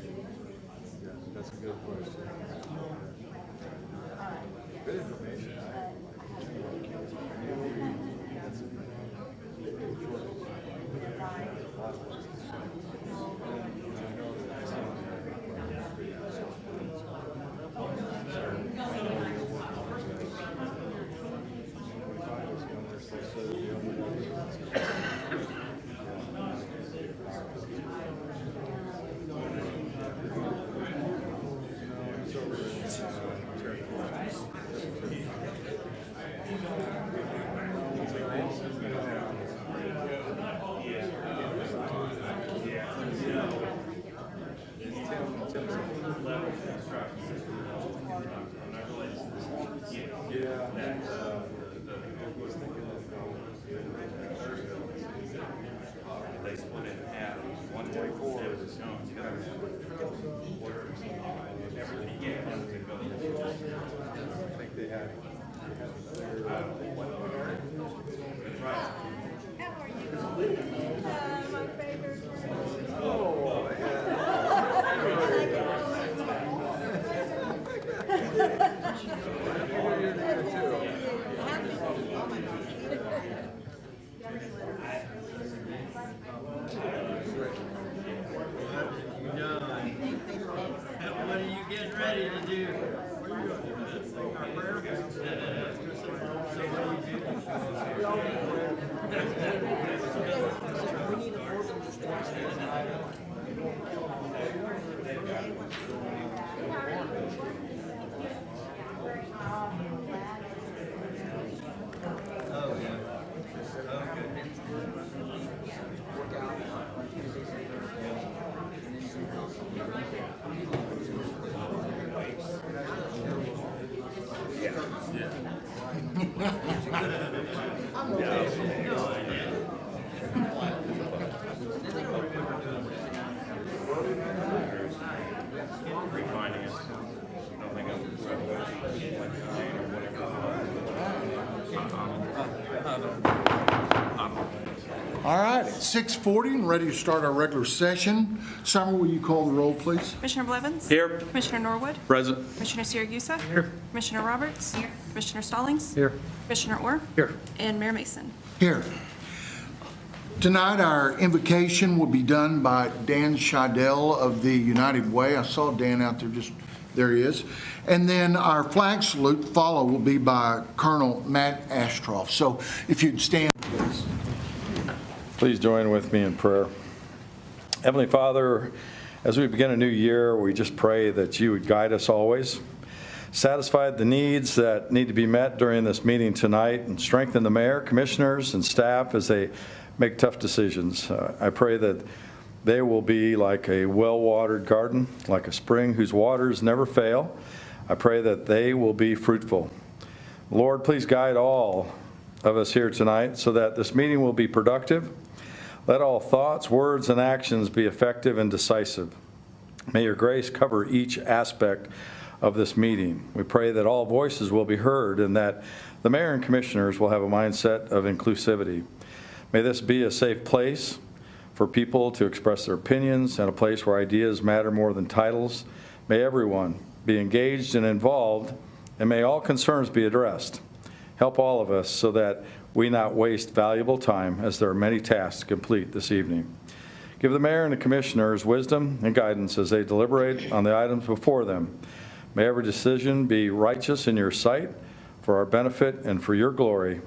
Yeah, that's a good question. Good information. They split it in half. 124 is everything began to go. I think they had. My favorite friend. Oh, What are you getting ready to do? What are you going to do? Say our prayer? So what do you do? We need a board to discuss this item. Oh, yeah. Okay. Refining it. I don't think All right, it's 6:40 and ready to start our regular session. Summer, will you call the roll, please? Commissioner Blevins? Here. Commissioner Norwood? Present. Commissioner Siragusa? Here. Commissioner Roberts? Here. Commissioner Stallings? Here. Commissioner Orr? Here. And Mayor Mason. Here. Tonight, our invocation will be done by Dan Scheidel of the United Way. I saw Dan out there, there he is. And then our flag salute follow will be by Colonel Matt Ashcroft. So if you'd stand, please. Please join with me in prayer. Heavenly Father, as we begin a new year, we just pray that you would guide us always, satisfy the needs that need to be met during this meeting tonight, and strengthen the mayor, commissioners, and staff as they make tough decisions. I pray that they will be like a well-watered garden, like a spring whose waters never fail. I pray that they will be fruitful. Lord, please guide all of us here tonight so that this meeting will be productive. Let all thoughts, words, and actions be effective and decisive. May your grace cover each aspect of this meeting. We pray that all voices will be heard and that the mayor and commissioners will have a mindset of inclusivity. May this be a safe place for people to express their opinions and a place where ideas matter more than titles. May everyone be engaged and involved, and may all concerns be addressed. Help all of us so that we not waste valuable time, as there are many tasks to complete this evening. Give the mayor and the commissioners wisdom and guidance as they deliberate on the items before them. May every decision be righteous in your sight, for our benefit and for your glory.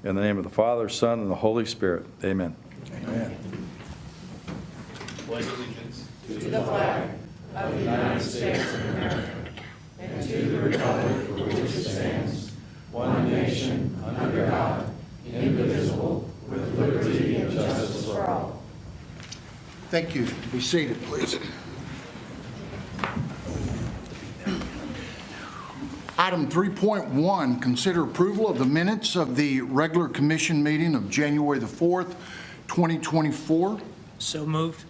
In the name of the Father, Son, and the Holy Spirit. Amen. Amen. Pledge allegiance To the flag of the United States of America and to the republic for which it stands, one nation, under God, indivisible, with liberty and justice for all. Thank you. Be seated, please. Item 3.1, consider approval of the minutes of the regular commission meeting of January the 4th, 2024. So moved.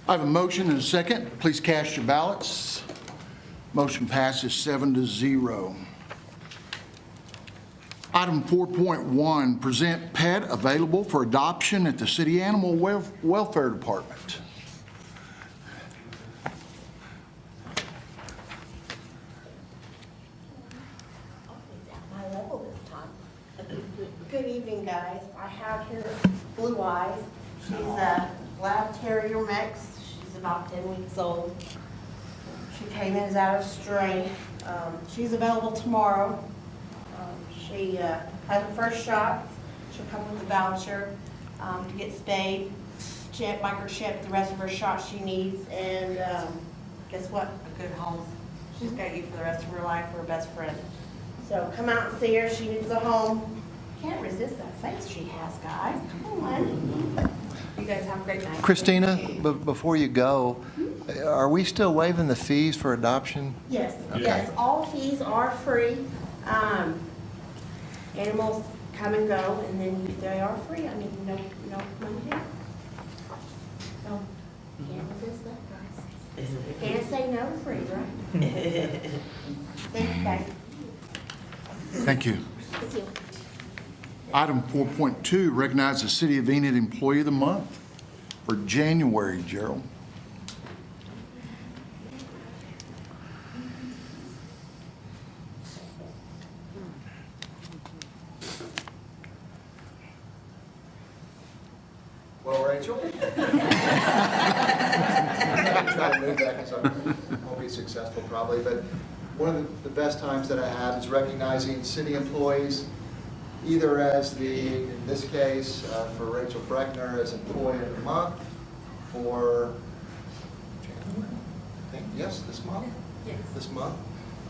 I have a motion and a second. Please cast your ballots. Motion passes 7-0. Item 4.1, present pet available for adoption at the City Animal Welfare Department. evening, guys. I have here Blue Eyes. She's a lab terrier mix. She's about 10 weeks old. She came in as out of strain. She's available tomorrow. She has her first shot. She'll come with a voucher to get spayed, chip, microchip, the rest of her shots she needs, and guess what? A good home. She's got you for the rest of her life, her best friend. So come out and see her. She needs a home. Can't resist that face she has, guys. Come on. You guys have a great night. Christina, before you go, are we still waiving the fees for adoption? Yes, yes, all fees are free. Animals come and go, and then they are free. I mean, no money here. So, can't resist that, guys. Can't say no free, right? Thank you, guys. Thank you. Thank you. Item 4.2, recognize the City of Enid Employee of the Month for January, Gerald. Well, Rachel? I'm going to try to move that because I won't be successful probably, but one of the best times that I have is recognizing city employees, either as in this case, for Rachel Breckner as Employee of the Month, for January, I think, yes, this month? Yes. This month.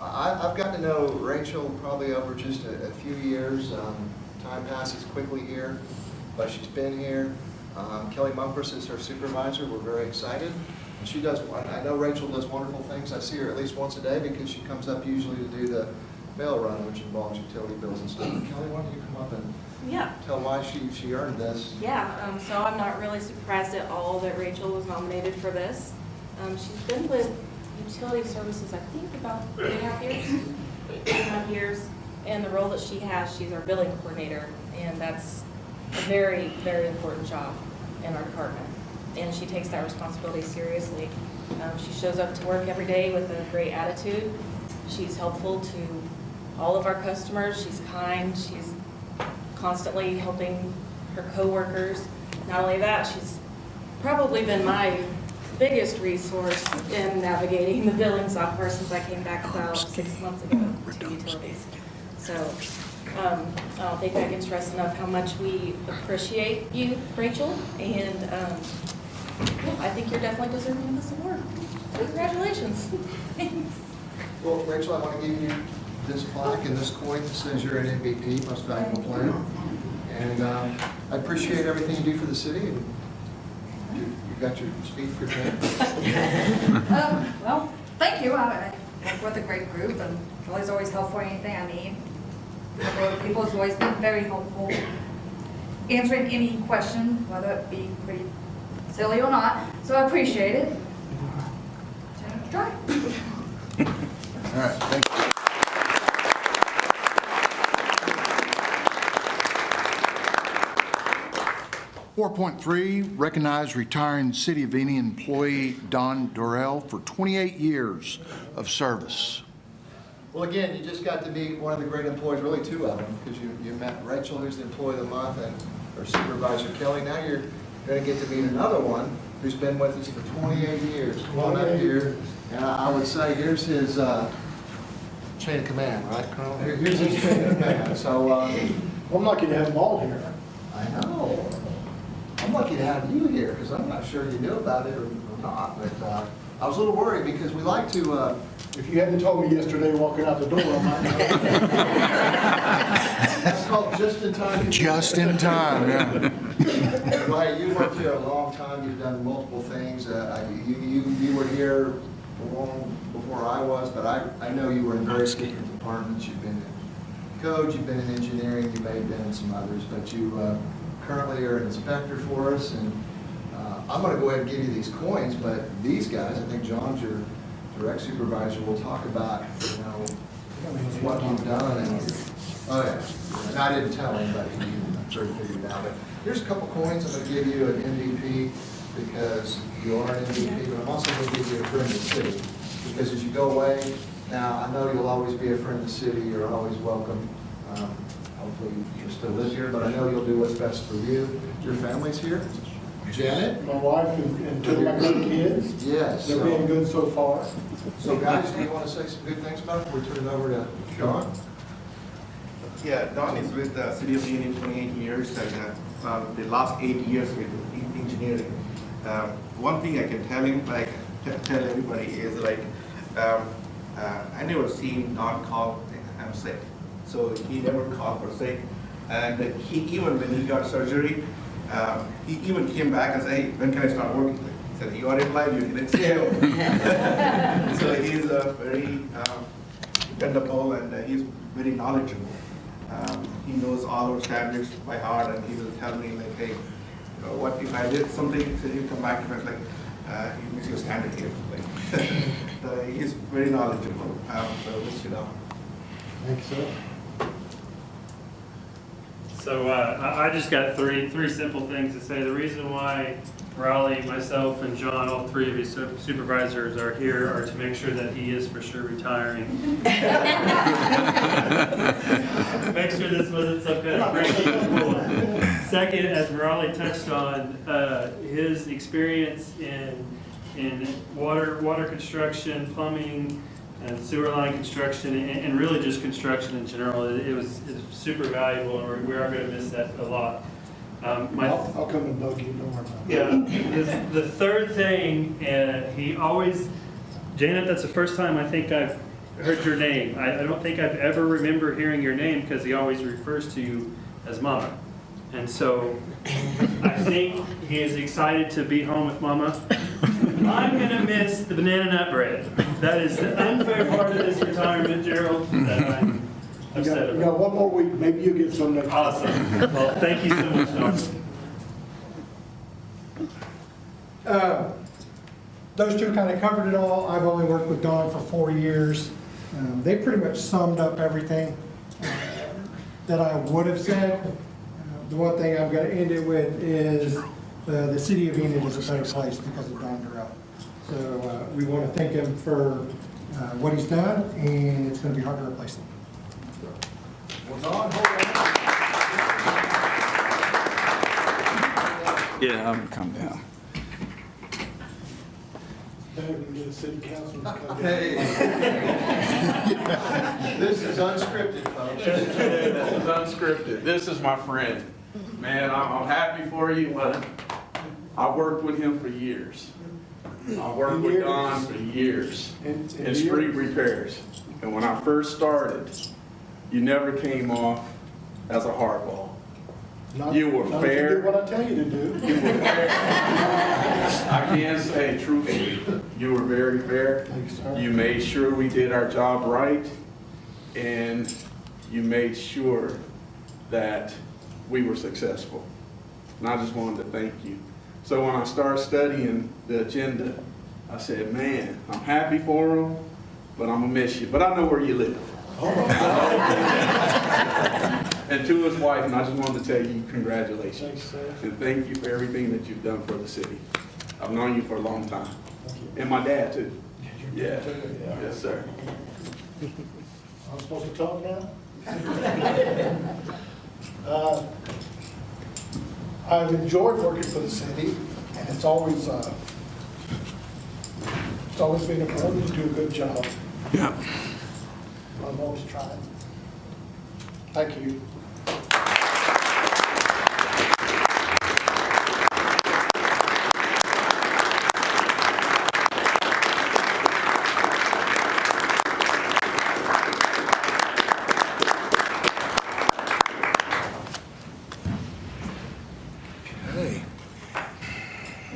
I've gotten to know Rachel probably over just a few years. Time passes quickly here, but she's been here. Kelly Mumpers is her supervisor. We're very excited. And she does, I know Rachel does wonderful things. I see her at least once a day because she comes up usually to do the mail run, which involves utility bills and stuff. Kelly, why don't you come up and tell why she earned this? Yeah, so I'm not really surprised at all that Rachel was nominated for this. She's been with Utility Services, I think, about 3.5 years. 3.5 years. And the role that she has, she's our billing coordinator, and that's a very, very important job in our department. And she takes that responsibility seriously. She shows up to work every day with a great attitude. She's helpful to all of our customers. She's kind. She's constantly helping her coworkers. Not only that, she's probably been my biggest resource in navigating the billing software since I came back about 6 months ago to utilities. So I don't think I can stress enough how much we appreciate you, Rachel, and I think you're definitely deserving of this award. So congratulations. Thanks. Well, Rachel, I want to give you this plaque and this coin that says you're an MVP, Most Valuable Player. And I appreciate everything you do for the city. And you got your speech prepared? Well, thank you. I work with a great group, and Kelly's always helpful for anything I need. People has always been very helpful. Answering any question, whether it be pretty silly or not. So I appreciate it. Try. All right, thank you. .3, recognize retiring City of Enid employee Don Durrell for 28 years of service. Well, again, you just got to meet one of the great employees, really two of them, because you met Rachel, who's the Employee of the Month, and her supervisor, Kelly. Now you're going to get to meet another one who's been with us for 28 years. Come on up here. And I would say here's his chain of command, right, Colonel? Here's his chain of command. So I'm lucky to have them all here. I know. I'm lucky to have you here because I'm not sure you knew about it or not. But I was a little worried because we like to. If you hadn't told me yesterday walking out the door, I might know. That's called just in time. Just in time, yeah. Well, you worked here a long time. You've done multiple things. You were here long before I was, but I know you were in various different departments. You've been in code, you've been in engineering, you may have been in some others, but you currently are an inspector for us. And I'm going to go ahead and give you these coins, but these guys, I think John's your direct supervisor, will talk about, what you've done. And, oh yeah, and I didn't tell him, but I'm sure he figured it out. But here's a couple coins. I'm going to give you an MVP because you are an MVP, but I'm also going to give you a friend of the city because as you go away, now I know you'll always be a friend of the city. You're always welcome. hopefully you still live here, but I know you'll do what's best for you. Your family's here? Janet? My wife and two of my good kids. Yes. They're being good so far. So guys, do you want to say some good things about it? We'll turn it over to John. Yeah, Don is with the City of Enid 28 years, and the last 8 years with engineering. One thing I can tell him, like tell everybody, is like I never seen Don call I'm sick, so he never called for sick. And he even when he got surgery, he even came back and said, "Hey, when can I start working?" He said, "You are in life, you can exhale." So he's very dependable, and he's very knowledgeable. He knows all our standards by heart, and he will tell me like, "Hey, what if I did something?" So he'll come back to me like, "You miss your standard here." Like, so he's very knowledgeable. So wish you know. Thanks, sir. So I just got three simple things to say. The reason why Raleigh, myself, and John, all three of his supervisors are here are to make sure that he is for sure retiring. Make sure this wasn't some kind of breaking rule. Second, as Raleigh touched on, his experience in water construction, plumbing, and sewer line construction, and really just construction in general, it was super valuable, and we are going to miss that a lot. I'll come and bug you, don't worry about it. Yeah, the third thing, he always, Janet, that's the first time I think I've heard your name. I don't think I've ever remember hearing your name because he always refers to you as Mama. And so I think he is excited to be home with Mama. I'm going to miss the banana nut bread. That is the unfair part of this retirement, Gerald, that I'm upset about. You got one more week, maybe you'll get some next. Awesome. Well, thank you so much, Don. Those two kind of covered it all. I've only worked with Don for 4 years. They pretty much summed up everything that I would have said. The one thing I'm going to end it with is the city of Enid is a better place because of Don Durrell. So we want to thank him for what he's done, and it's going to be hard to replace him. Well, Don, hold on. Yeah, I'm gonna come down. Better than get a city council to come Hey. This is unscripted, folks. This is unscripted. This is my friend. Man, I'm happy for you. But I've worked with him for years. I've worked with Don for years in street repairs. And when I first started, you never came off as a hardball. You were not fair. If you do what I tell you to do. You were fair. I can say truthfully, you were very fair. Thanks, sir. You made sure we did our job right, and you made sure that we were successful. And I just wanted to thank you. So when I started studying the agenda, I said, man, I'm happy for him, but I'm gonna miss you. But I know where you live. And to his wife, and I just wanted to tell you congratulations. Thanks, sir. And thank you for everything that you've done for the city. I've known you for a long time. And my dad too. Yeah. Yes, sir. I'm supposed to talk now? I've enjoyed working for the city, and it's always been important to do a good job. Yeah. I've always tried. Thank you.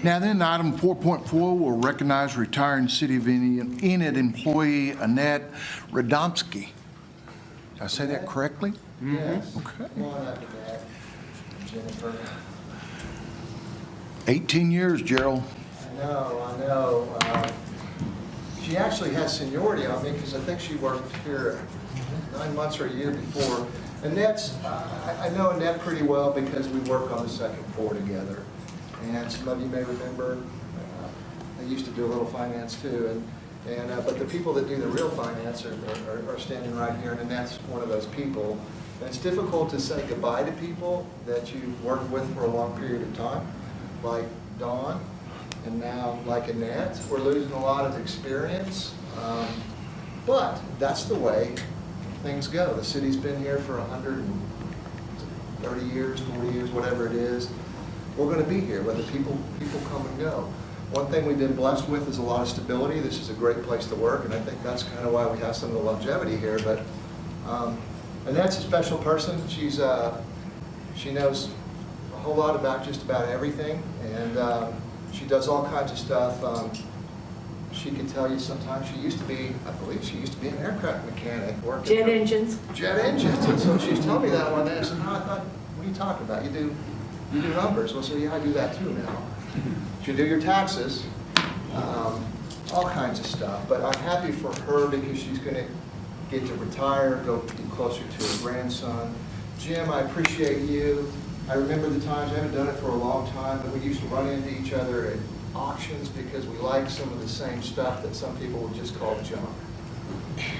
Now then, item 4.4 will recognize retiring City of Enid employee Annette Radomski. Did I say that correctly? Yes. Okay. Come on up, Dad. Jennifer. 18 years, Gerald. I know. She actually has seniority on me because I think she worked here 9 months or a year before. Annette's, I know Annette pretty well because we work on the second floor together. And some of you may remember, I used to do a little finance too. But the people that do the real finance are standing right here, and Annette's one of those people. And it's difficult to say goodbye to people that you've worked with for a long period of time, like Dawn, and now like Enid. We're losing a lot of experience, but that's the way things go. The city's been here for 130 years, 40 years, whatever it is. We're going to be here, whether people come and go. One thing we've been blessed with is a lot of stability. This is a great place to work, and I think that's kind of why we have some of the longevity here. But Annette's a special person. She knows a whole lot about just about everything, and she does all kinds of stuff. She can tell you sometimes she used to be, I believe she used to be an aircraft mechanic working. Jet engines. Jet engines. And so she's telling me that one day. I said, no, I thought, what are you talking about? You do numbers. Well, so yeah, I do that too now. You do your taxes, all kinds of stuff. But I'm happy for her because she's going to get to retire, go be closer to her grandson. Jim, I appreciate you. I remember the times, I haven't done it for a long time, but we used to run into each other at auctions because we like some of the same stuff that some people would just call junk.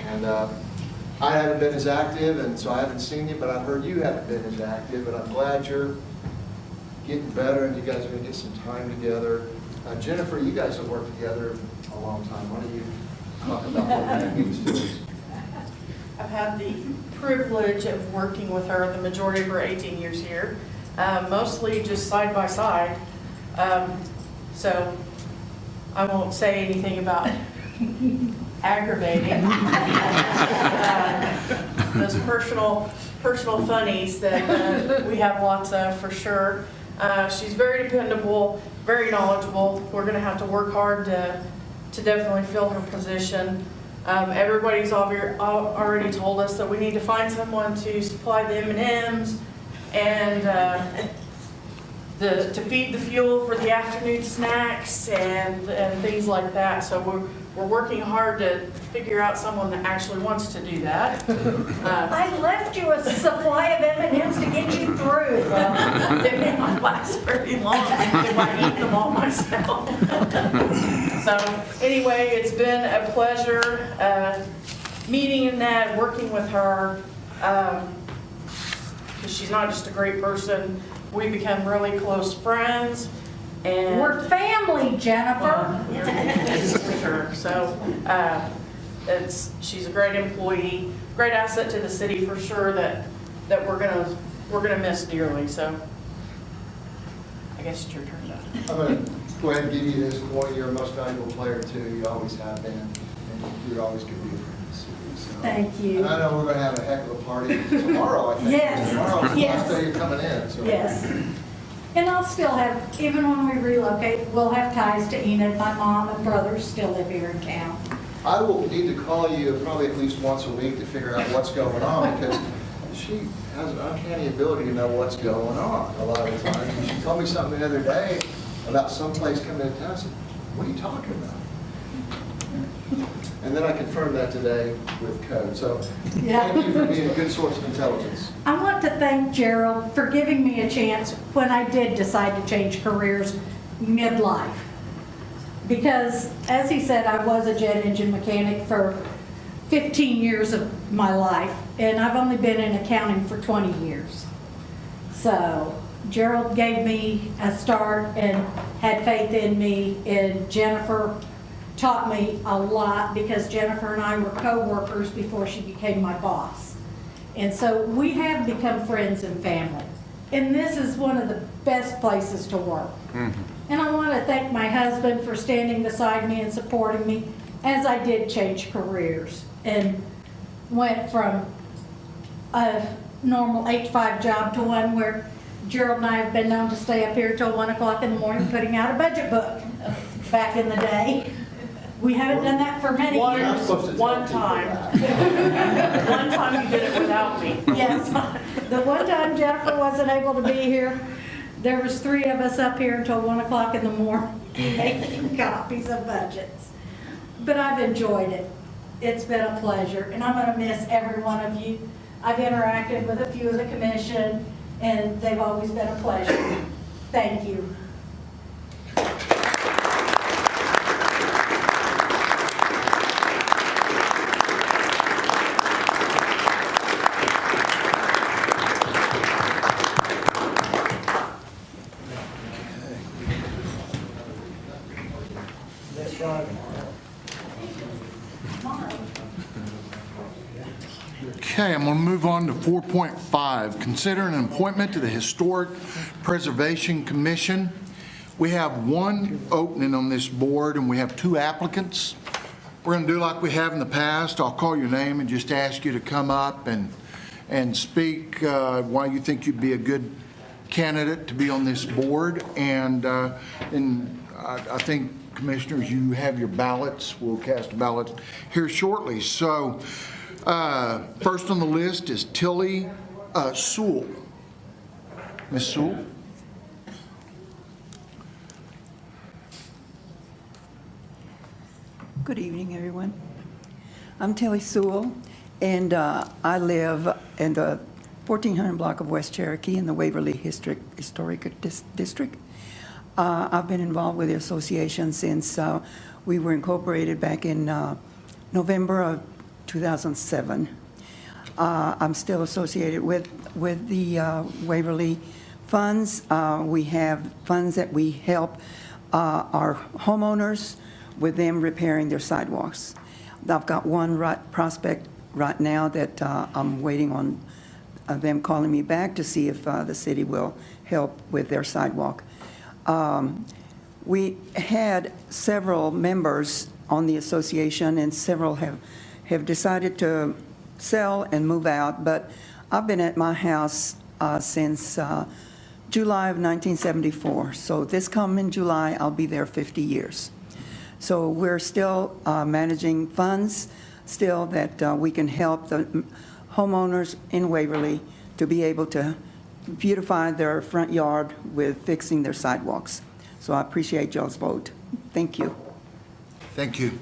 And I haven't been as active, and so I haven't seen you, but I've heard you haven't been as active, and I'm glad you're getting better and you guys are going to get some time together. Jennifer, you guys have worked together a long time. Why don't you talk about what that means to us? I've had the privilege of working with her the majority of her 18 years here, mostly just side by side. So I won't say anything about aggravating. Those personal funnies that we have lots of for sure. She's very dependable, very knowledgeable. We're going to have to work hard to definitely fill her position. Everybody's already told us that we need to find someone to supply the M&Ms and to feed the fuel for the afternoon snacks and things like that. So we're working hard to figure out someone that actually wants to do that. I left you a supply of M&Ms to get you through. Well, they may not last very long. I might eat them all myself. So anyway, it's been a pleasure meeting Annette, working with her. Because she's not just a great person. We become really close friends. And we're family, Jennifer. For sure. So she's a great employee, great asset to the city for sure that we're gonna miss dearly. So I guess it's your turn now. I'm going to go ahead and give you this one. You're a most valuable player too. You always have been, and you're always going to be a friend of the city. So. Thank you. And I know we're going to have a heck of a party tomorrow. I think Yes. Tomorrow's the Yes. last day you're coming in. So. Yes. And I'll still have, even when we relocate, we'll have ties to Enid. My mom and brothers still live here in town. I will need to call you probably at least once a week to figure out what's going on because she has an uncanny ability to know what's going on a lot of the time. And she told me something the other day about someplace coming into town. I said, what are you talking about? And then I confirmed that today with code. So Yeah. thank you for being a good source of intelligence. I want to thank Gerald for giving me a chance when I did decide to change careers midlife. Because, as he said, I was a jet engine mechanic for 15 years of my life, and I've only been in accounting for 20 years. So Gerald gave me a start and had faith in me, and Jennifer taught me a lot because Jennifer and I were co-workers before she became my boss. And so we have become friends and family. And this is one of the best places to work. Mm-hmm. And I want to thank my husband for standing beside me and supporting me as I did change careers and went from a normal 8-to-5 job to one where Gerald and I have been known to stay up here till 1 o'clock in the morning putting out a budget book back in the day. We haven't done that for many years. One time. One time you did it without me. Yes. The one time Jennifer wasn't able to be here, there was 3 of us up here until 1 o'clock in the morning making copies of budgets. But I've enjoyed it. It's been a pleasure, and I'm going to miss every one of you. I've interacted with a few of the commission, and they've always been a pleasure. Thank you. Okay, I'm going to move on to 4.5. Consider an appointment to the Historic Preservation Commission. We have one opening on this board, and we have 2 applicants. We're going to do like we have in the past. I'll call your name and just ask you to come up and speak why you think you'd be a good candidate to be on this board. And I think, Commissioners, you have your ballots. We'll cast ballots here shortly. So first on the list is Tilly Sewell. Ms. Sewell? Good evening, everyone. I'm Tilly Sewell, and I live in the 1400 block of West Cherokee in the Waverly Historic District. I've been involved with the association since we were incorporated back in November of 2007. I'm still associated with the Waverly funds. We have funds that we help our homeowners with them repairing their sidewalks. I've got one prospect right now that I'm waiting on them calling me back to see if the city will help with their sidewalk. We had several members on the association, and several have decided to sell and move out, but I've been at my house since July of 1974. So this coming July, I'll be there 50 years. So we're still managing funds, still that we can help the homeowners in Waverly to be able to beautify their front yard with fixing their sidewalks. So I appreciate y'all's vote. Thank you. Thank you.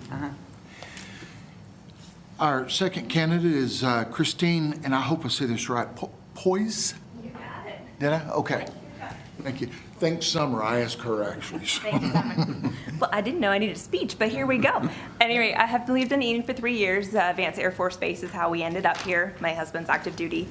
Our second candidate is Christine, and I hope I say this right, Poise? You got it. Did I? Okay. Thank you. Thanks, Summer. I asked her, actually. So. Thanks, Summer. Well, I didn't know I needed a speech, but here we go. Anyway, I have lived in Enid for 3 years. Vance Air Force Base is how we ended up here. My husband's active duty.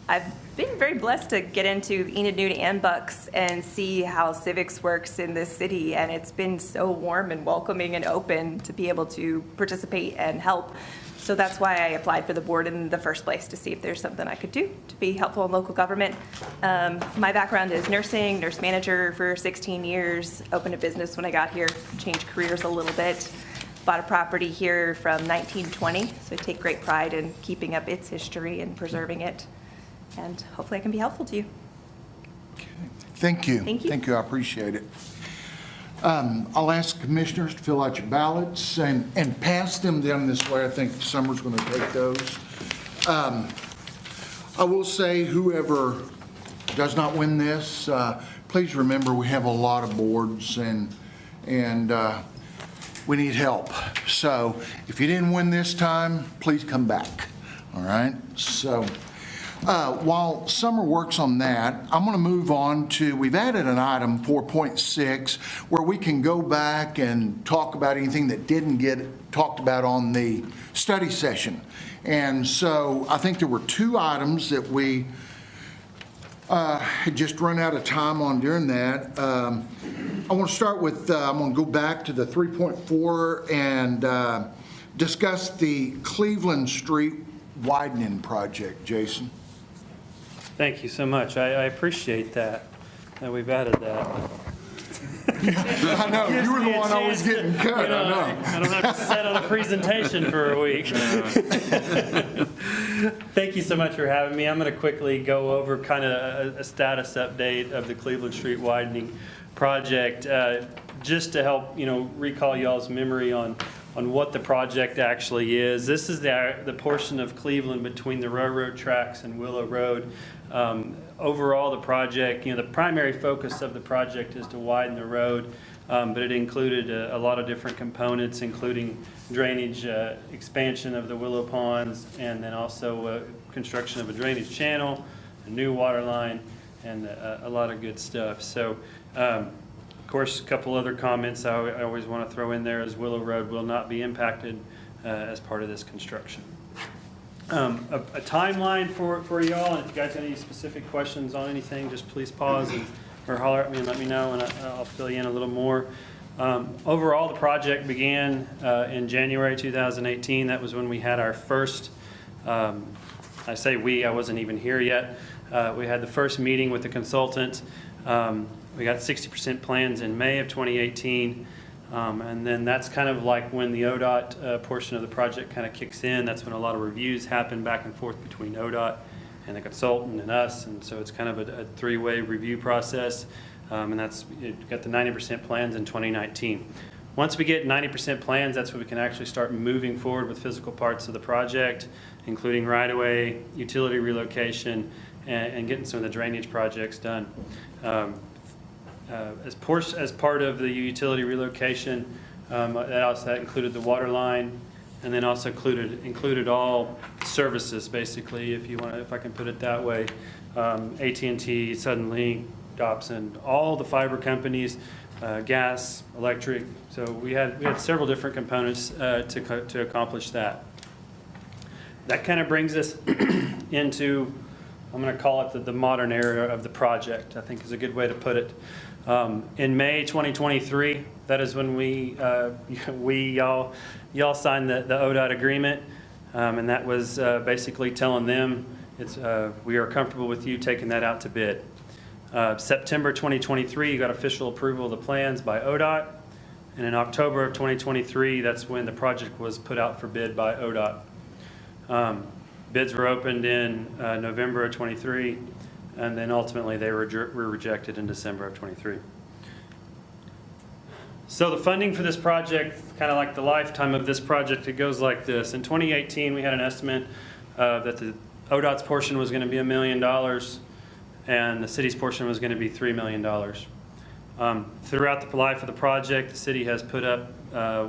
I've been very blessed to get into Enid, Newt, and Bucks and see how civics works in this city, and it's been so warm and welcoming and open to be able to participate and help. So that's why I applied for the board in the first place, to see if there's something I could do to be helpful in local government. My background is nursing, nurse manager for 16 years, opened a business when I got here, changed careers a little bit, bought a property here from 1920, so I take great pride in keeping up its history and preserving it. And hopefully I can be helpful to you. Okay. Thank you. Thank you. Thank you. I appreciate it. I'll ask commissioners to fill out your ballots and pass them down this way. I think Summer's going to take those. I will say, whoever does not win this, please remember we have a lot of boards and we need help. So if you didn't win this time, please come back. All right? So while Summer works on that, I'm going to move on to, we've added an item 4.6 where we can go back and talk about anything that didn't get talked about on the study session. And so I think there were 2 items that we had just run out of time on during that. I want to start with, I'm going to go back to the 3.4 and discuss the Cleveland Street widening project. Jason. Thank you so much. I appreciate that we've added that. I know, you were the one always getting cut, I know. I don't have to set on a presentation for a week. Thank you so much for having me. I'm going to quickly go over kind of a status update of the Cleveland Street widening project, just to help, recall y'all's memory on what the project actually is. This is the portion of Cleveland between the railroad tracks and Willow Road. Overall, the project, the primary focus of the project is to widen the road, but it included a lot of different components, including drainage expansion of the Willow Ponds, and then also construction of a drainage channel, a new water line, and a lot of good stuff. So, of course, a couple other comments I always want to throw in there is Willow Road will not be impacted as part of this construction. A timeline for y'all, and if you guys have any specific questions on anything, just please pause or holler at me and let me know, and I'll fill you in a little more. Overall, the project began in January 2018. That was when we had our first I say we, I wasn't even here yet. We had the first meeting with the consultant. We got 60% plans in May of 2018. And then that's kind of like when the ODOT portion of the project kind of kicks in. That's when a lot of reviews happen back and forth between ODOT and the consultant and us. And so it's kind of a three-way review process. And that's, it got the 90% plans in 2019. Once we get 90% plans, that's when we can actually start moving forward with physical parts of the project, including right-of-way, utility relocation, and getting some of the drainage projects done. As part of the utility relocation, that included the water line, and then also included all services, basically, if I can put it that way. AT&T, Suddenlink, Dobson, all the fiber companies, gas, electric. So we had several different components to accomplish that. That kind of brings us into, I'm going to call it the modern era of the project, I think is a good way to put it. In May 2023, that is when y'all signed the ODOT agreement, and that was basically telling them we are comfortable with you taking that out to bid. September 2023, you got official approval of the plans by ODOT, and in October of 2023, that's when the project was put out for bid by ODOT. Bids were opened in November of 23, and then ultimately they were rejected in December of 23. So the funding for this project, kind of like the lifetime of this project, it goes like this. In 2018, we had an estimate that the ODOT's portion was going to be $1 million, and the city's portion was going to be $3 million. Throughout the life of the project, the city has put up I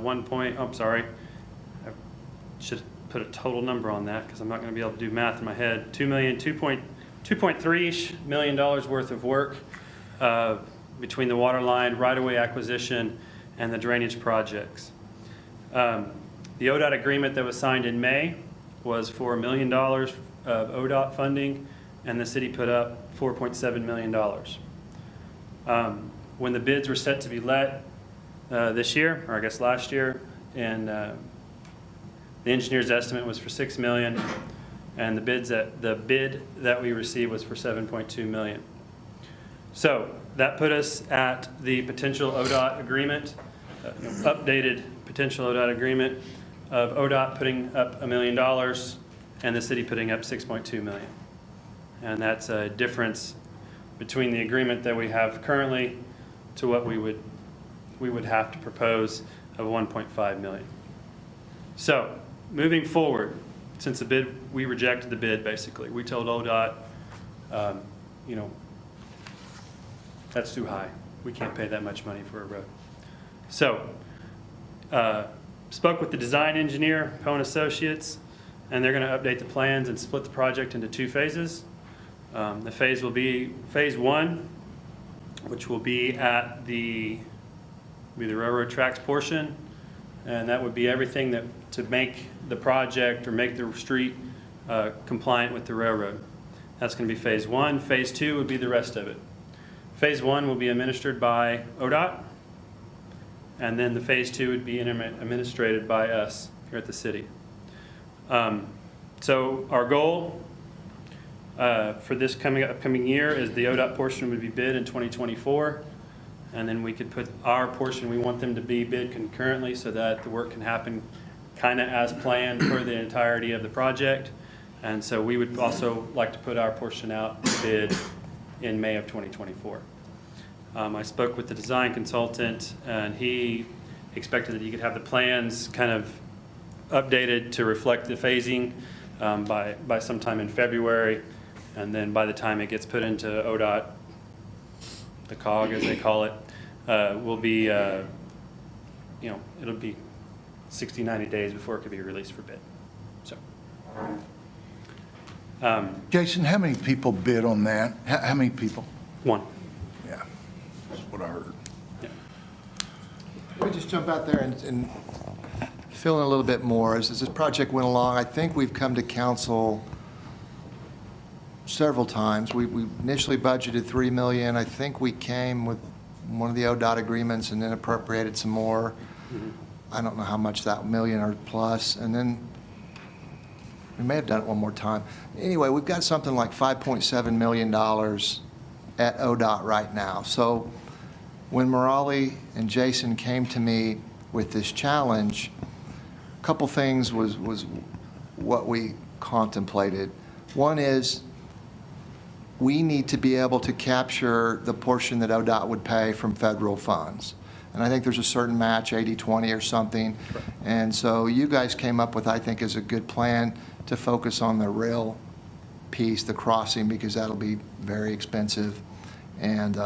should put a total number on that because I'm not going to be able to do math in my head. $2.3 million worth of work between the water line, right-of-way acquisition, and the drainage projects. The ODOT agreement that was signed in May was for $1 million of ODOT funding, and the city put up $4.7 million. When the bids were set to be let this year, or I guess last year, and the engineer's estimate was for $6 million, and the bid that we received was for $7.2 million. So that put us at the potential ODOT agreement, updated potential ODOT agreement of ODOT putting up $1 million and the city putting up $6.2 million. And that's a difference between the agreement that we have currently to what we would have to propose of $1.5 million. So moving forward, since the bid, we rejected the bid basically. We told ODOT, that's too high. We can't pay that much money for a road. So spoke with the design engineer, Cohen Associates, and they're going to update the plans and split the project into two phases. The phase will be phase one, which will be at the railroad tracks portion, and that would be everything to make the project or make the street compliant with the railroad. That's going to be phase one. Phase two would be the rest of it. Phase one will be administered by ODOT, and then the phase two would be administrated by us here at the city. So our goal for this upcoming year is the ODOT portion would be bid in 2024, and then we could put our portion, we want them to be bid concurrently so that the work can happen kind of as planned for the entirety of the project. And so we would also like to put our portion out to bid in May of 2024. I spoke with the design consultant, and he expected that he could have the plans kind of updated to reflect the phasing by sometime in February. And then by the time it gets put into ODOT, the COG as they call it, will be, it'll be 60, 90 days before it could be released for bid. So. Jason, how many people bid on that? How many people? One. Yeah, that's what I heard. Yeah. Let me just jump out there and fill in a little bit more. As this project went along, I think we've come to council several times. We initially budgeted $3 million. I think we came with one of the ODOT agreements and then appropriated some more. Mm-hmm. I don't know how much that $1 million or plus. And then we may have done it one more time. Anyway, we've got something like $5.7 million at ODOT right now. So when Morali and Jason came to me with this challenge, a couple things was what we contemplated. One is we need to be able to capture the portion that ODOT would pay from federal funds. And I think there's a certain match, 80-20 or something. And so you guys came up with, I think, is a good plan to focus on the rail piece, the crossing, because that'll be very expensive. And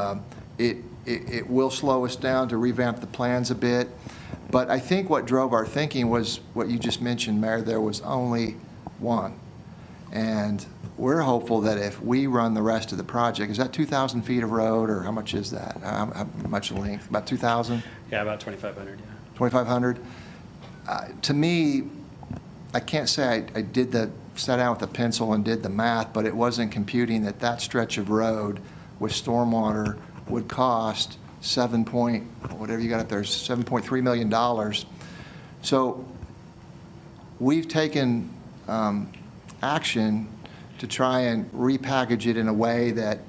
it will slow us down to revamp the plans a bit. But I think what drove our thinking was what you just mentioned, Mayor, there was only one. And we're hopeful that if we run the rest of the project, is that 2,000 feet of road, or how much is that? How much length? About 2,000? Yeah, about 2,500, yeah. 2,500? To me, I can't say I sat down with a pencil and did the math, but it wasn't computing that that stretch of road with stormwater would cost whatever you got up there, $7.3 million. So we've taken action to try and repackage it in a way that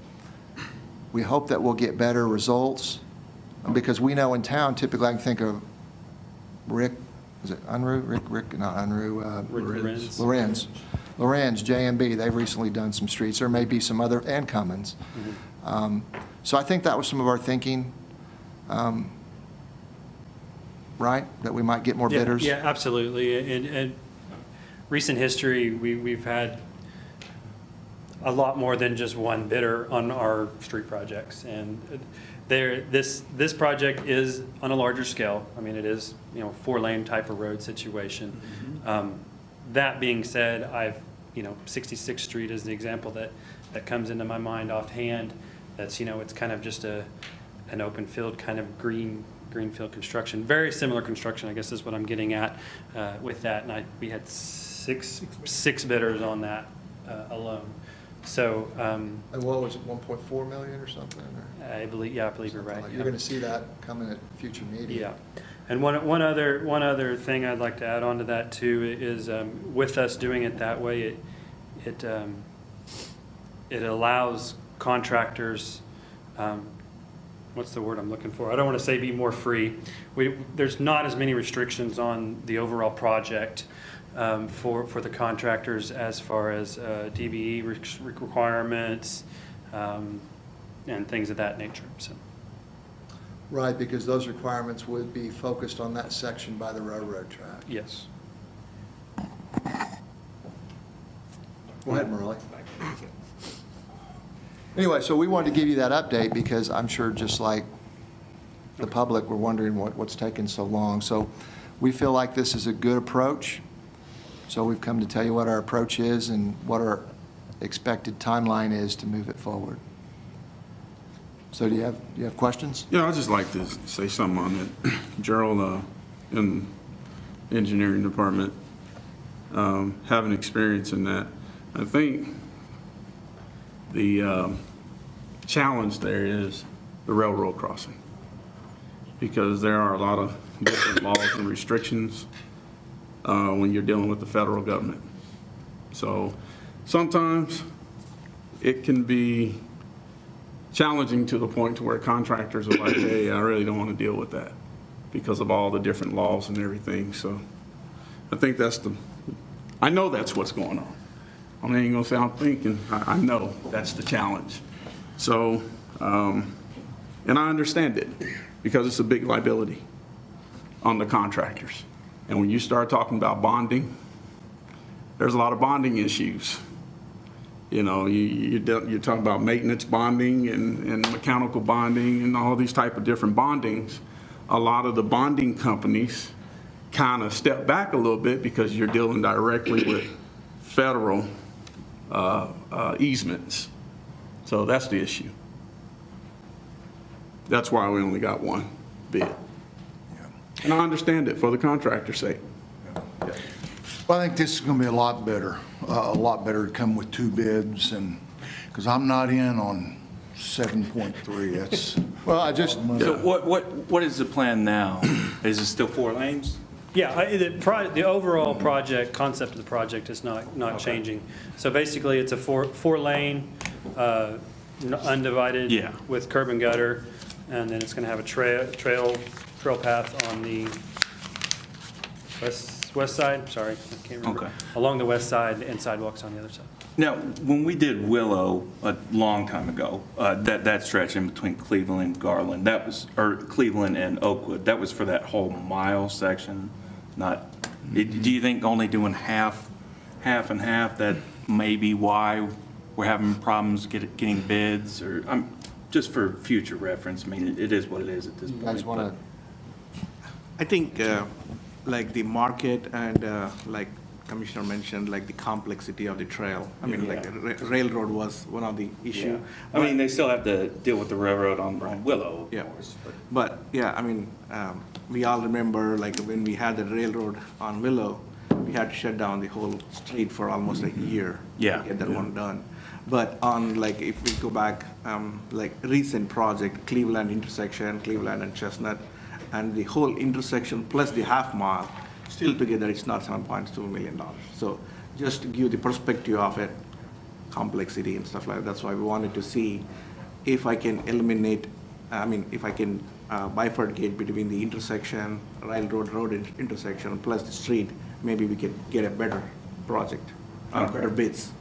we hope that we'll get better results, because we know in town, typically I can think of Rick, is it Unruh? Rick, not Unruh. Lorenz, JMB, they've recently done some streets. There may be some other, and Cummins. So I think that was some of our thinking, right? That we might get more bidders? Yeah, absolutely. And recent history, we've had a lot more than just one bidder on our street projects. And this project is on a larger scale. I mean, it is, 4-lane type of road situation. That being said, 66th Street is the example that comes into my mind offhand. That's, it's kind of just an open field kind of greenfield construction. Very similar construction, I guess, is what I'm getting at with that. And we had six bidders on that alone. So. And what was it, 1.4 million or something? Or? I believe you're right. You're going to see that coming at future meetings. Yeah. And one other thing I'd like to add on to that too is with us doing it that way, it allows contractors, what's the word I'm looking for? I don't want to say be more free. There's not as many restrictions on the overall project for the contractors as far as DBE requirements and things of that nature. So. Right, because those requirements would be focused on that section by the railroad track. Yes. Go ahead, Morali. Anyway, so we wanted to give you that update because I'm sure just like the public, we're wondering what's taking so long. So we feel like this is a good approach. So we've come to tell you what our approach is and what our expected timeline is to move it forward. So do you have questions? Yeah, I'd just like to say something on it. Gerald, in the engineering department, having experience in that, I think the challenge there is the railroad crossing, because there are a lot of different laws and restrictions when you're dealing with the federal government. So sometimes it can be challenging to the point to where contractors are like, hey, I really don't want to deal with that because of all the different laws and everything. So I think I know that's what's going on. I ain't gonna say I'm thinking, I know that's the challenge. So, and I understand it because it's a big liability on the contractors. And when you start talking about bonding, there's a lot of bonding issues. You're talking about maintenance bonding and mechanical bonding and all these type of different bondings. A lot of the bonding companies kind of step back a little bit because you're dealing directly with federal easements. So that's the issue. That's why we only got one bid. And I understand it for the contractor's sake. Well, I think this is going to be a lot better to come with two bids, and because I'm not in on 7.3. That's well, I just So what is the plan now? Is it still 4 lanes? Yeah, the overall project, concept of the project is not changing. So basically, it's a four-lane, undivided Yeah. with curb and gutter, and then it's going to have a trail path on the west side, sorry, I can't remember. Okay. Along the west side and sidewalks on the other side. Now, when we did Willow a long time ago, that stretch in between Cleveland and Garland, or Cleveland and Oakwood, that was for that whole mile section, not, do you think only doing half and half, that may be why we're having problems getting bids, or, just for future reference, I mean, it is what it is at this point. You guys want I think, like the market and, like Commissioner mentioned, like the complexity of the trail. I mean, like railroad was one of the issue. I mean, they still have to deal with the railroad on Willow, of Yeah. course. But, yeah, I mean, we all remember, like, when we had the railroad on Willow, we had to shut down the whole street for almost like a year. Yeah. To get that one done. But on, like, if we go back, like, recent project, Cleveland intersection, Cleveland and Chestnut, and the whole intersection plus the half mile, still together, it's not $7.2 million. So just to give the perspective of it, complexity and stuff like that, that's why we wanted to see if I can eliminate, if I can bifurcate between the intersection, road intersection, plus the street, maybe we can get a better project, better bids.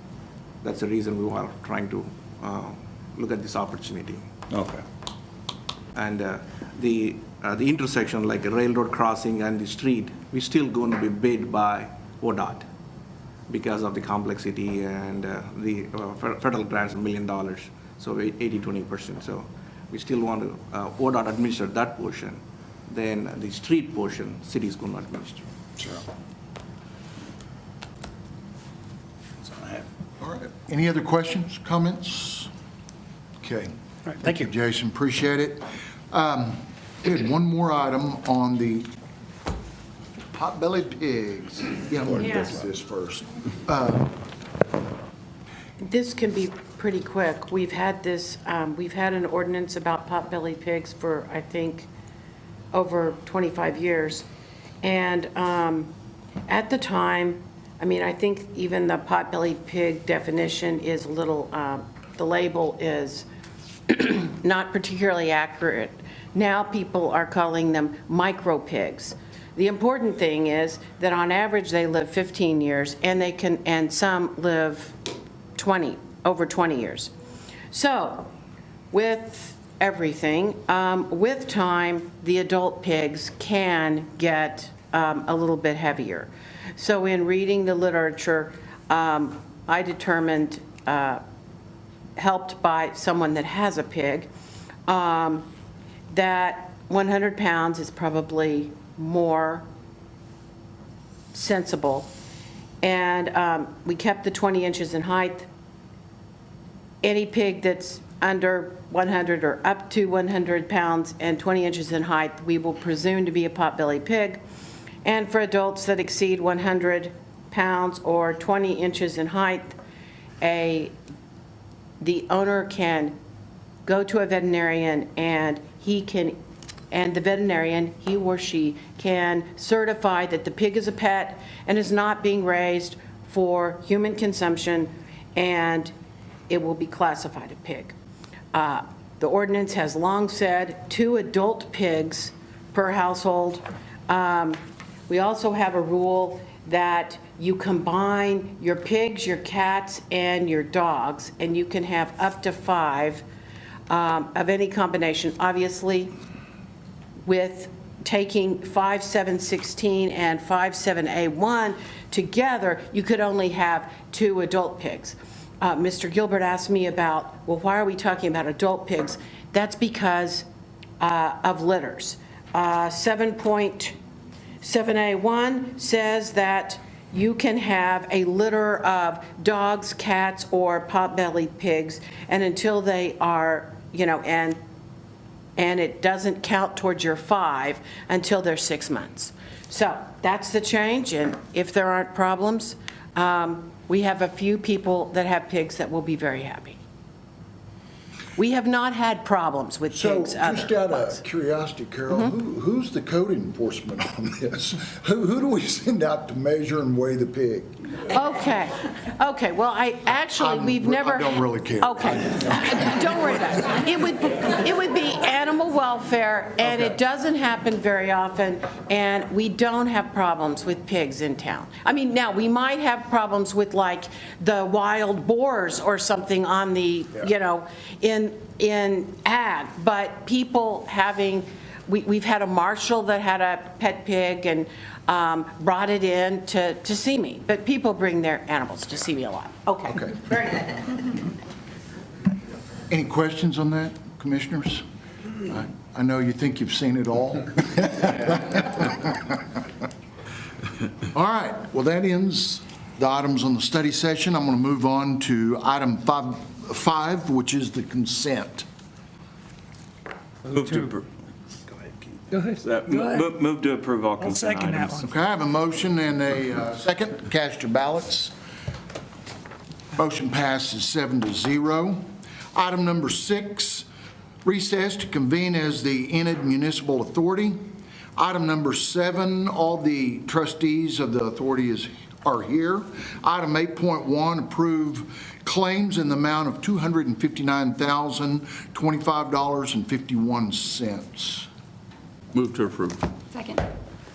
That's the reason we are trying to look at this opportunity. Okay. And the intersection, like a railroad crossing and the street, we're still going to be bid by ODOT because of the complexity and the federal grants, $1 million, so 80-20%. So we still want to ODOT administer that portion. Then the street portion, city is going to administer. Sure. That's all I have. All right. Any other questions, comments? Okay. All right, thank you. Jason, appreciate it. We had one more item on the pot-bellied pigs. Yeah, I'm going to go Yes. through this first. This can be pretty quick. We've had this, we've had an ordinance about pot-bellied pigs for, I think, over 25 years. And at the time, I think even the pot-bellied pig definition is a little, the label is not particularly accurate. Now people are calling them micro pigs. The important thing is that on average they live 15 years and some live over 20 years. So with everything, with time, the adult pigs can get a little bit heavier. So in reading the literature, I determined, helped by someone that has a pig, that 100 pounds is probably more sensible. And we kept the 20 inches in height. Any pig that's under 100 or up to 100 pounds and 20 inches in height, we will presume to be a pot-bellied pig. And for adults that exceed 100 pounds or 20 inches in height, the owner can go to a veterinarian and the veterinarian, he or she, can certify that the pig is a pet and is not being raised for human consumption, and it will be classified a pig. The ordinance has long said 2 adult pigs per household. We also have a rule that you combine your pigs, your cats, and your dogs, and you can have up to 5 of any combination. Obviously, with taking 5716 and 57A1 together, you could only have 2 adult pigs. Mr. Gilbert asked me about, well, why are we talking about adult pigs? That's because of litters. 7.7A1 says that you can have a litter of dogs, cats, or pot-bellied pigs, and until they are, and it doesn't count towards your 5 until they're 6 months. So that's the change, and if there aren't problems, we have a few people that have pigs that will be very happy. We have not had problems with So, pigs just out otherwise. of curiosity, Carol, who's the code enforcement on this? Who do we send out to measure and weigh the pig? Okay, well, we've never. I don't really care. Okay, don't worry about it. It would be animal welfare, and it doesn't happen very often, and we don't have problems with pigs in town. I mean, now, we might have problems with like the wild boars or something on the, in ag, but people we've had a marshal that had a pet pig and brought it in to see me, but people bring their animals to see me a lot. Okay. Very good. Any questions on that, commissioners? I know you think you've seen it all. All right, well, that ends the items on the study session. I'm going to move on to item 5, which is the consent. Move to approve. Go ahead. Move to approve all I'll consent second that items. one. Okay, I have a motion and a second. Cast your ballots. Motion passes 7-0. Item number 6, recess to convene as the Enid Municipal Authority. Item number 7, all the trustees of the authority are here. Item 8.1, approve claims in the amount of $259,025.51. Move to approve. Second.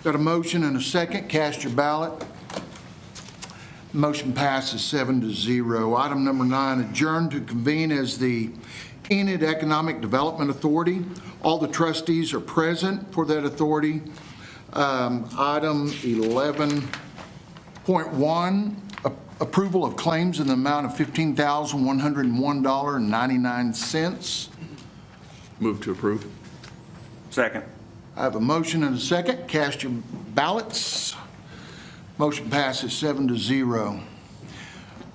Got a motion and a second. Cast your ballot. Motion passes 7-0. Item number 9, adjourn to convene as the Enid Economic Development Authority. All the trustees are present for that authority. Item 11.1, approval of claims in the amount of $15,101.99. Move to approve. Second. I have a motion and a second. Cast your ballots. Motion passes 7-0.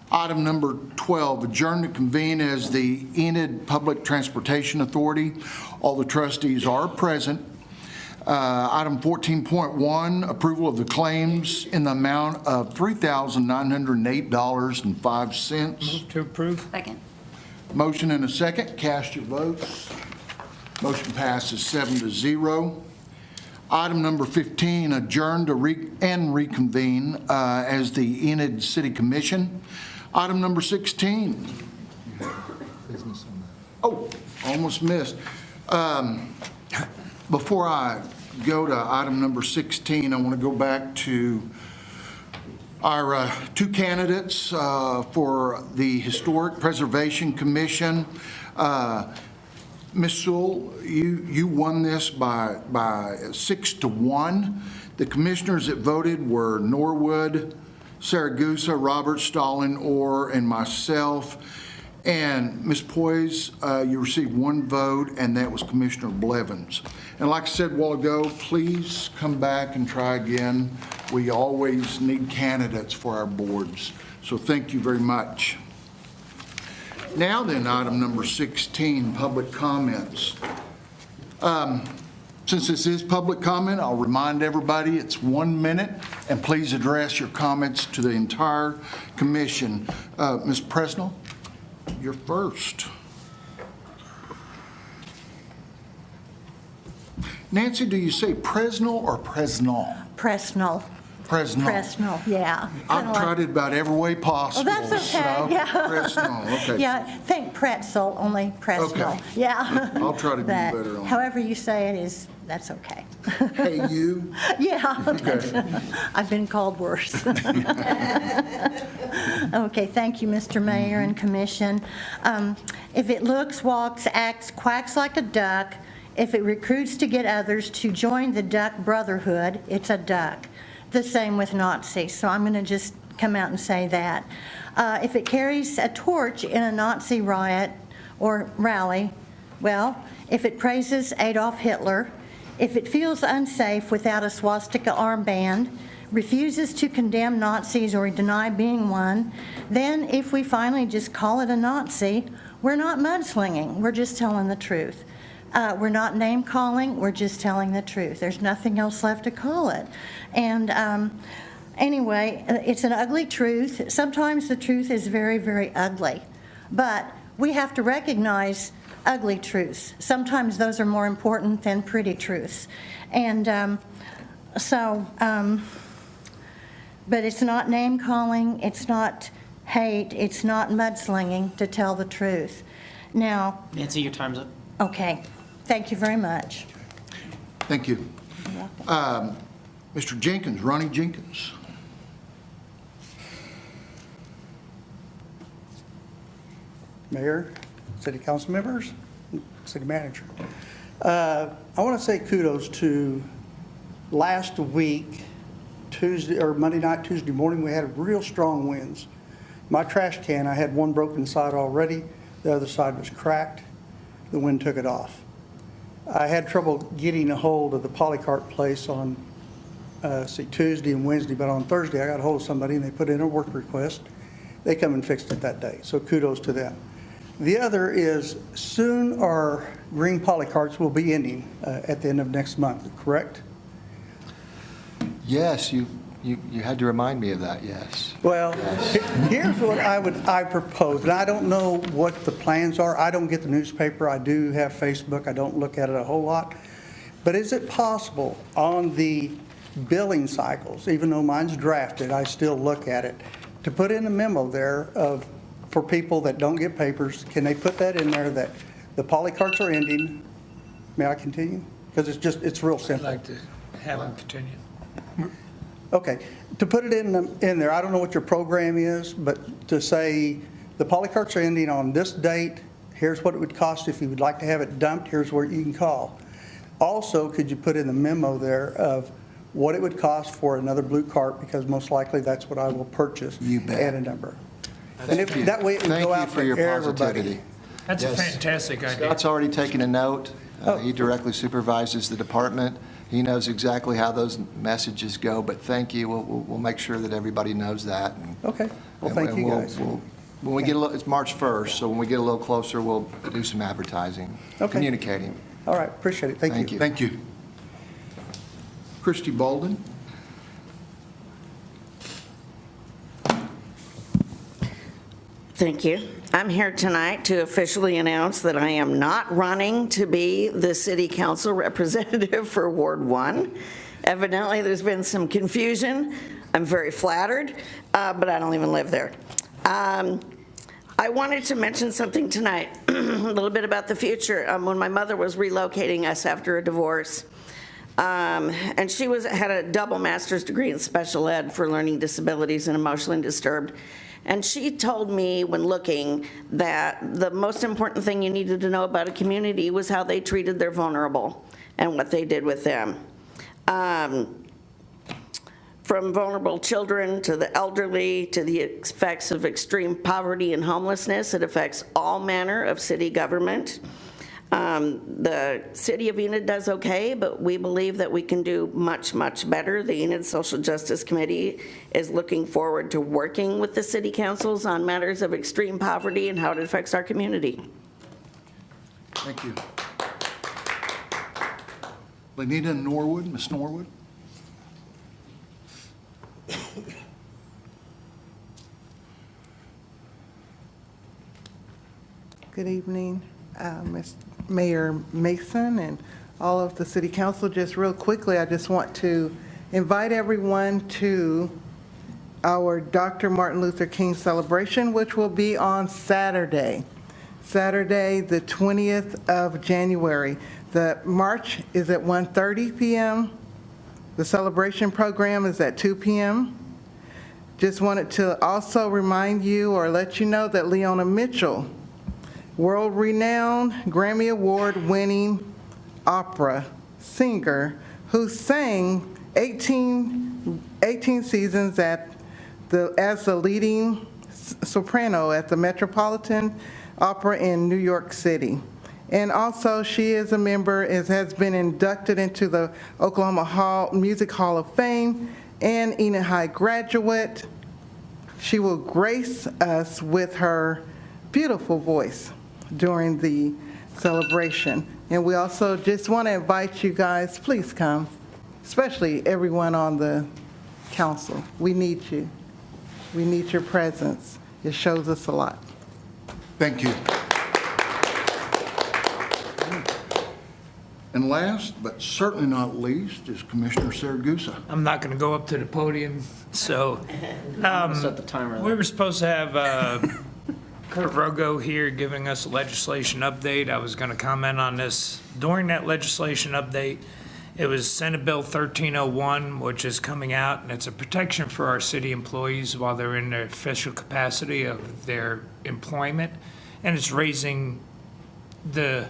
Item number 12, adjourn to convene as the Enid Public Transportation Authority. All the trustees are present. Item 14.1, approval of the claims in the amount of $3,908.05. Move to approve. Second. Motion and a second. Cast your votes. Motion passes 7-0. Item number 15, adjourn to reconvene as the Enid City Commission. Item number 16. Oh, almost missed. Before I go to item number 16, I want to go back to our 2 candidates for the Historic Preservation Commission. Ms. Sewell, you won this by 6-1. The commissioners that voted were Norwood, Saragusa, Robert, Stalin, Orr, and myself. And Ms. Poise, you received 1 vote, and that was Commissioner Blevins. And like I said a while ago, please come back and try again. We always need candidates for our boards. So thank you very much. Now then, item number 16, public comments. Since this is public comment, I'll remind everybody it's 1 minute, and please address your comments to the entire commission. Ms. Presnell, you're first. Nancy, do you say Presnell or Presnell? Presnell. Presnell. Presnell, yeah. I've tried it about every way possible. Oh, that's okay, so yeah. Presnell, okay. Yeah, think pretzel, only Presnell. Okay. Yeah. I'll try to do That- better on it. However you say it is, that's okay. Hey, you? Yeah. Okay. I've been called worse. Okay, thank you, Mr. Mayor and Commission. If it looks, walks, acts, quacks like a duck, if it recruits to get others to join the duck brotherhood, it's a duck. The same with Nazis, so I'm going to just come out and say that. If it carries a torch in a Nazi riot or rally, well, if it praises Adolf Hitler, if it feels unsafe without a swastika armband, refuses to condemn Nazis or deny being one, then if we finally just call it a Nazi, we're not mudslinging, we're just telling the truth. We're not name-calling, we're just telling the truth. There's nothing else left to call it. And anyway, it's an ugly truth. Sometimes the truth is very, very ugly. But we have to recognize ugly truths. Sometimes those are more important than pretty truths. And but it's not name-calling, it's not hate, it's not mudslinging to tell the truth. Now, Nancy, your time's up. okay, thank you very much. Thank you. Mr. Jenkins, Ronnie Jenkins. Mayor, city council members, city manager. I want to say kudos to last week, Tuesday or Monday night, Tuesday morning, we had real strong winds. My trash can, I had one broken side already. The other side was cracked. The wind took it off. I had trouble getting a hold of the polycart place on Tuesday and Wednesday, but on Thursday I got a hold of somebody and they put in a work request. They come and fixed it that day, so kudos to them. The other is soon our green polycarts will be ending at the end of next month, correct? Yes, you had to remind me of that, yes. Well, here's what I propose, and I don't know what the plans are. I don't get the newspaper. I do have Facebook. I don't look at it a whole lot. But is it possible on the billing cycles, even though mine's drafted, I still look at it, to put in a memo there for people that don't get papers, can they put that in there that the polycarts are ending? May I continue? Because it's real simple. I'd like to have them continue. Okay, to put it in there, I don't know what your program is, but to say the polycarts are ending on this date, here's what it would cost if you would like to have it dumped, here's where you can call. Also, could you put in the memo there of what it would cost for another blue cart, because most likely that's what I will purchase. You bet. And a number. Thank And if you. that way it would Thank go you out for to your everybody. positivity. That's a Yes. fantastic idea. Scott's already taken a note. He directly supervises the department. He knows exactly how those messages go, but thank you. We'll make sure that everybody knows that. Okay, well, thank you guys. When we get it's March 1st, so when we get a little closer, we'll do some advertising, Okay. communicating. All right, appreciate it, thank you. Thank you. Christy Bolden. Thank you. I'm here tonight to officially announce that I am not running to be the city council representative for Ward 1. Evidently, there's been some confusion. I'm very flattered, but I don't even live there. I wanted to mention something tonight, a little bit about the future. When my mother was relocating us after a divorce, and she had a double master's degree in special ed for learning disabilities and emotionally disturbed. And she told me when looking that the most important thing you needed to know about a community was how they treated their vulnerable and what they did with them. From vulnerable children to the elderly to the effects of extreme poverty and homelessness, it affects all manner of city government. The city of Enid does okay, but we believe that we can do much, much better. The Enid Social Justice Committee is looking forward to working with the city councils on matters of extreme poverty and how it affects our community. Thank you. Lenita Norwood, Ms. Norwood. Good evening, Ms. Mayor Mason and all of the city council. Just real quickly, I just want to invite everyone to our Dr. Martin Luther King celebration, which will be on Saturday, the 20th of January. The march is at 1:30 p.m. The celebration program is at 2 p.m. Just wanted to also remind you or let you know that Leona Mitchell, world-renowned Grammy Award-winning opera singer who sang 18 seasons as the leading soprano at the Metropolitan Opera in New York City. And also she is a member, has been inducted into the Oklahoma Music Hall of Fame and Enid High graduate. She will grace us with her beautiful voice during the celebration. And we also just want to invite you guys, please come, especially everyone on the council. We need you. We need your presence. It shows us a lot. Thank you. And last, but certainly not least, is Commissioner Saragusa. I'm not going to go up to the podium, so. Set the timer. We were supposed to have Kurt Rogo here giving us a legislation update. I was going to comment on this during that legislation update. It was Senate Bill 1301, which is coming out, and it's a protection for our city employees while they're in their official capacity of their employment. And it's raising the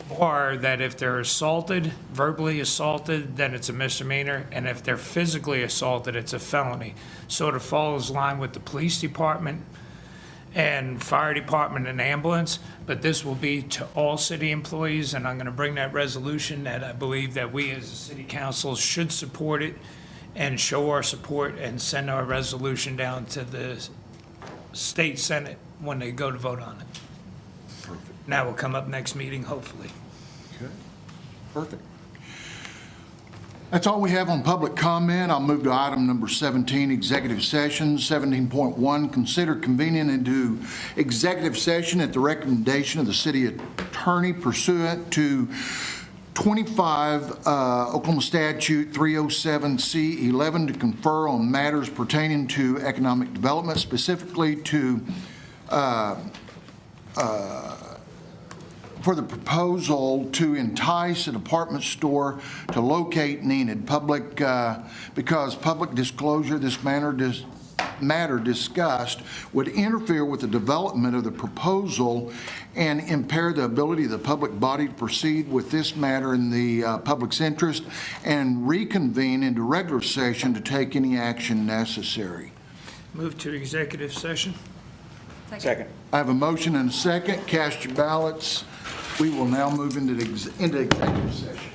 bar that if they're assaulted, verbally assaulted, then it's a misdemeanor, and if they're physically assaulted, it's a felony. Sort of follows line with the police department and fire department and ambulance, but this will be to all city employees, and I'm going to bring that resolution that I believe that we as a city council should support it and show our support and send our resolution down to the state senate when they go to vote on it. And that will come up next meeting, hopefully. Okay, perfect. That's all we have on public comment. I'll move to item number 17, executive session. 17.1, consider convening into executive session at the recommendation of the city attorney pursuant to 25 Oklahoma Statute 307C11 to confer on matters pertaining to economic development, specifically to for the proposal to entice a department store to locate in Enid. Because public disclosure, this matter discussed would interfere with the development of the proposal and impair the ability of the public body to proceed with this matter in the public's interest and reconvene into regular session to take any action necessary. Move to executive session. Second. I have a motion and a second. Cast your ballots. We will now move into executive session.